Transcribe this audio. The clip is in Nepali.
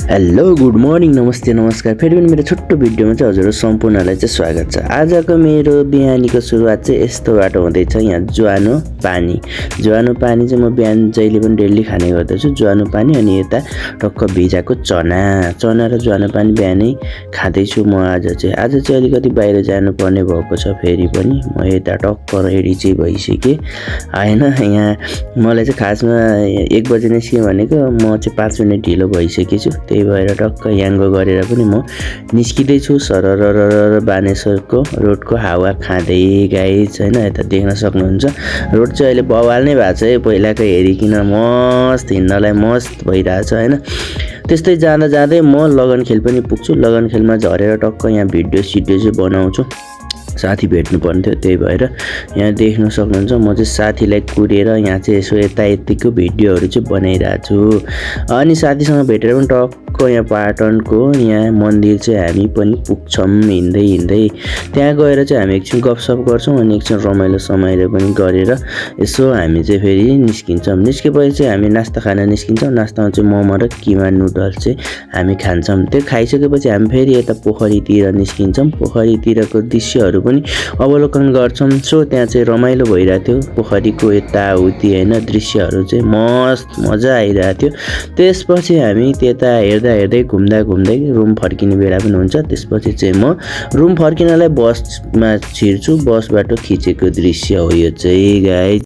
हेलो गुड मर्निङ नमस्ते नमस्कार फेरि पनि मेरो छोटो भिडियोमा चाहिँ हजुरहरू सम्पूर्णलाई चाहिँ स्वागत छ। आजको मेरो बिहानीको सुरुवात चाहिँ यस्तोबाट हुँदैछ। यहाँ ज्वानो पानी चाहिँ म बिहान जहिले पनि डेली खाने गर्दछु। ज्वानो पानी अनि यता टक्क भिजाको चना र ज्वानो पानी बिहानै खाँदैछु म। आज चाहिँ अलिकति बाहिर जानुपर्ने भएको छ। फेरि पनि म यता टक्क रेडी चाहिँ भइसकेँ होइन। यहाँ मलाई चाहिँ खासमा 1 बजे निस्केँ भनेको म चाहिँ 5 मिनट ढिलो भइसकेको छु। त्यही भएर टक्क याङ्गो गरेर पनि म निस्किँदैछु सरर बानेश्वरको रोडको हावा खाँदै गाइज होइन। यता देख्न सक्नुहुन्छ रोड चाहिँ अहिले बवाल नै भएको छ है, पहिलाको हेरिकन मस्त हिँड्नलाई मस्त भइरहेछ होइन। त्यस्तै जाँदा जाँदै म लगनखेल पनि पुग्छु। लगनखेलमा झरेर टक्क यहाँ भिडियो चाहिँ बनाउँछु। साथी भेट्नु पर्ने थियो, त्यही भएर यहाँ देख्न सक्नुहुन्छ म चाहिँ साथीलाई कुरेर यहाँ चाहिँ यसो यतायतिको भिडियोहरू चाहिँ बनाइरहेको छु। अनि साथीसँग भेटेर पनि टक्क यहाँ पाटनको यहाँ मन्दिर चाहिँ हामी पनि पुग्छौँ हिँड्दै। त्यहाँ गएर चाहिँ हामी एकछिन गफसफ गर्छौँ अनि एकछिन रमाइलो पनि गरेर यसो हामी चाहिँ फेरि निस्किन्छौँ। निस्केपछि चाहिँ हामी नास्ता खान निस्किन्छौँ। नास्तामा चाहिँ मोमो र किमा नुडल्स चाहिँ हामी खान्छौँ। त्यो खाइसकेपछि हामी फेरि यता पोखरीतिर निस्किन्छौँ। पोखरीतिरको दृश्यहरू पनि अवलोकन गर्छौँ। सो त्यहाँ चाहिँ रमाइलो भइरहेको थियो, पोखरीको यताउति होइन दृश्यहरू चाहिँ मस्त मजा आइरहेको थियो। त्यसपछि हामी त्यता हेर्दै घुम्दै रुम फर्किने बेला पनि हुन्छ। त्यसपछि चाहिँ म रुम फर्किनलाई बसमा छिर्छु। बसबाट खिचेको दृश्य हो यो चाहिँ गाइज।